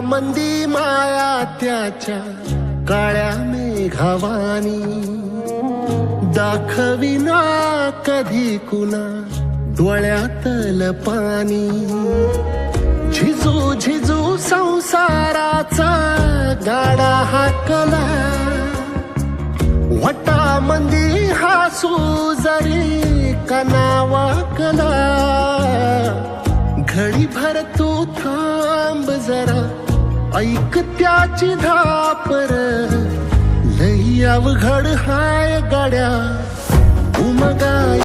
मंदी माया त्याच्या काळ्या मेघावानी दाखविना कधी कुणा डोळ्यातल पाणी झिजू झिजू संसाराचा गाडा हाकला वटा मंदी हासू जरी कनावाकला घडी भर तू थांब जरा ऐक त्याची धापर लई अवघड हाय गाड्या उमगाय